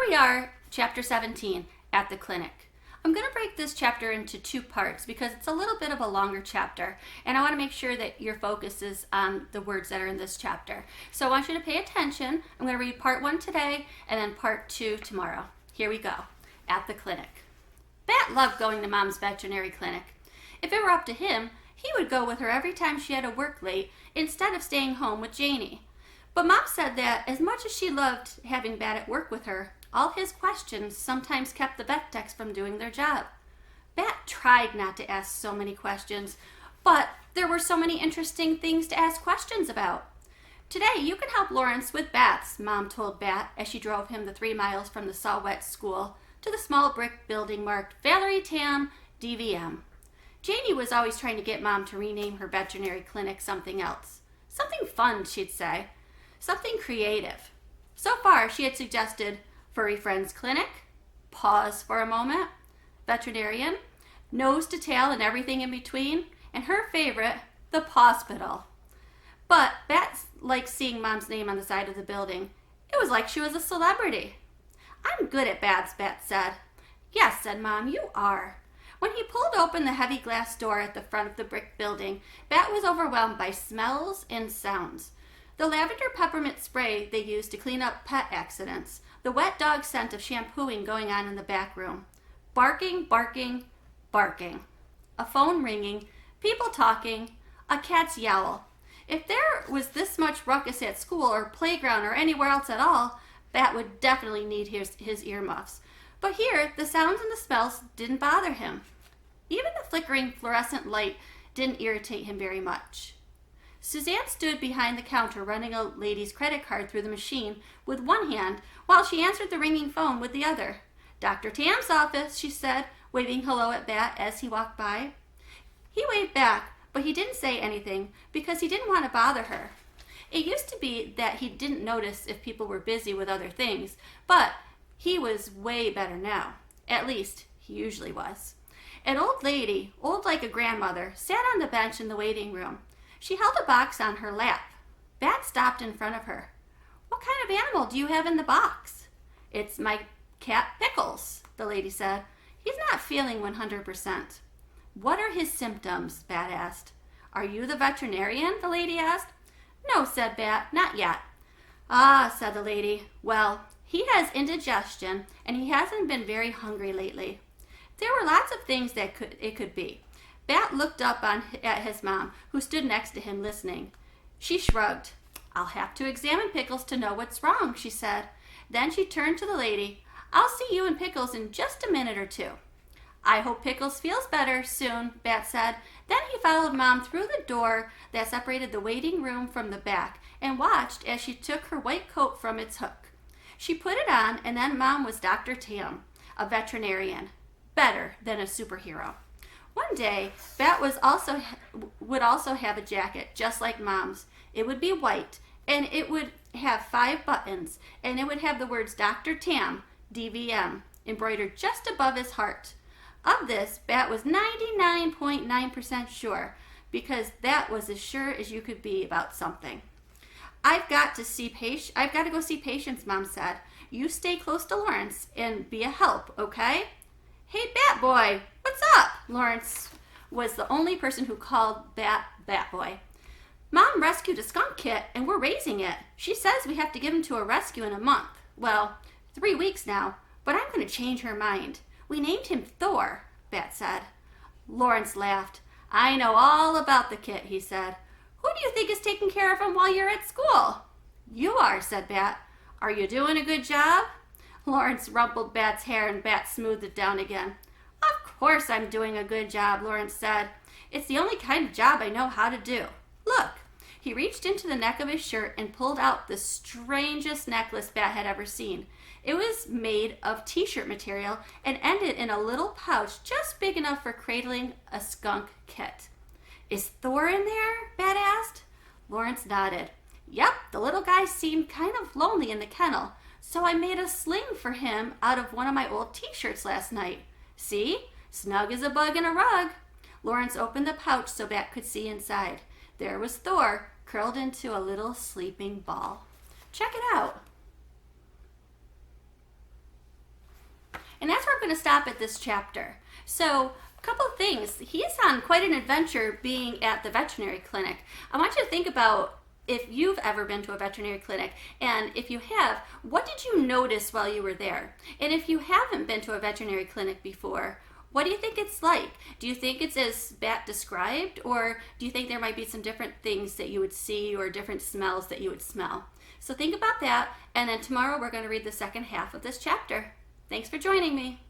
Here we are, chapter 17, at the clinic. I'm going to break this chapter into two parts because it's a little bit of a longer chapter, and I want to make sure that your focus is on the words that are in this chapter. So I want you to pay attention. I'm going to read part 1 today and then part 2 tomorrow. Here we go, at the clinic. Bat loved going to Mom's veterinary clinic. If it were up to him, he would go with her every time she had to work late instead of staying home with Janie. But Mom said that as much as she loved having Bat at work with her, all his questions sometimes kept the vet techs from doing their job. Bat tried not to ask so many questions, but there were so many interesting things to ask questions about. Today you can help Lawrence with bats, Mom told Bat as she drove him the 3 miles from the Saw-Wet school to the small brick building marked Valerie Tam, DVM. Janie was always trying to get Mom to rename her veterinary clinic something else. Something fun, she'd say. Something creative. So far, she had suggested Furry Friends Clinic, Pause for a Moment, Veterinarian, Nose to Tail and everything in between, and her favorite, the Pawspital. But Bat liked seeing Mom's name on the side of the building. It was like she was a celebrity. "I'm good at bats," Bat said. "Yes," said Mom, "you are." When he pulled open the heavy glass door at the front of the brick building, Bat was overwhelmed by smells and sounds. The lavender peppermint spray they used to clean up pet accidents, the wet dog scent of shampooing going on in the back room. Barking, barking, barking. A phone ringing, people talking, a cat's yowl. If there was this much ruckus at school or playground or anywhere else at all, Bat would definitely need his earmuffs. But here, the sounds and the smells didn't bother him. Even the flickering fluorescent light didn't irritate him very much. Suzanne stood behind the counter running a lady's credit card through the machine with one hand while she answered the ringing phone with the other. "Dr. Tam's office," she said, waving hello at Bat as he walked by. He waved back, but he didn't say anything because he didn't want to bother her. It used to be that he didn't notice if people were busy with other things, but he was way better now. At least, he usually was. An old lady, old like a grandmother, sat on the bench in the waiting room. She held a box on her lap. Bat stopped in front of her. "What kind of animal do you have in the box?" "It's my cat Pickles," the lady said. "He's not feeling 100%. "What are his symptoms?" Bat asked. "Are you the veterinarian?" the lady asked. "No," said Bat, "not yet." "Ah," said the lady. "Well, he has indigestion, and he hasn't been very hungry lately." There were lots of things that it could be. Bat looked up at his mom, who stood next to him listening. She shrugged. "I'll have to examine Pickles to know what's wrong," she said. Then she turned to the lady. "I'll see you and Pickles in just a minute or two." "I hope Pickles feels better soon," Bat said. Then he followed Mom through the door that separated the waiting room from the back and watched as she took her white coat from its hook. She put it on, and then Mom was Dr. Tam, a veterinarian. Better than a superhero. One day, Bat would also have a jacket just like Mom's. It would be white, and it would have 5 buttons, and it would have the words Dr. Tam, DVM, embroidered just above his heart. Of this, Bat was 99.9% sure, because that was as sure as you could be about something. I've got to go see patients," Mom said. "You stay close to Lawrence and be a help, okay?" "Hey, Bat Boy, what's up?" Lawrence was the only person who called Bat Boy. "Mom rescued a skunk kit, and we're raising it. She says we have to give him to a rescue in a month. Well, 3 weeks now, but I'm going to change her mind. We named him Thor," Bat said. Lawrence laughed. "I know all about the kit," he said. "Who do you think is taking care of him while you're at school?" "You are," said Bat. "Are you doing a good job?" Lawrence rumpled Bat's hair and Bat smoothed it down again. "Of course I'm doing a good job," Lawrence said. "It's the only kind of job I know how to do. Look." He reached into the neck of his shirt and pulled out the strangest necklace Bat had ever seen. It was made of t-shirt material and ended in a little pouch just big enough for cradling a skunk kit. "Is Thor in there?" Bat asked. Lawrence nodded. "Yep, the little guy seemed kind of lonely in the kennel. So I made a sling for him out of one of my old t-shirts last night. See? Snug as a bug in a rug." Lawrence opened the pouch so Bat could see inside. There was Thor, curled into a little sleeping ball. Check it out. And that's where I'm going to stop at this chapter. So, a couple of things. He's on quite an adventure being at the veterinary clinic. I want you to think about if you've ever been to a veterinary clinic, and if you have, what did you notice while you were there? And if you haven't been to a veterinary clinic before, what do you think it's like? Do you think it's as Bat described, or do you think there might be some different things that you would see or different smells that you would smell? So think about that, and then tomorrow we're going to read the second half of this chapter. Thanks for joining me.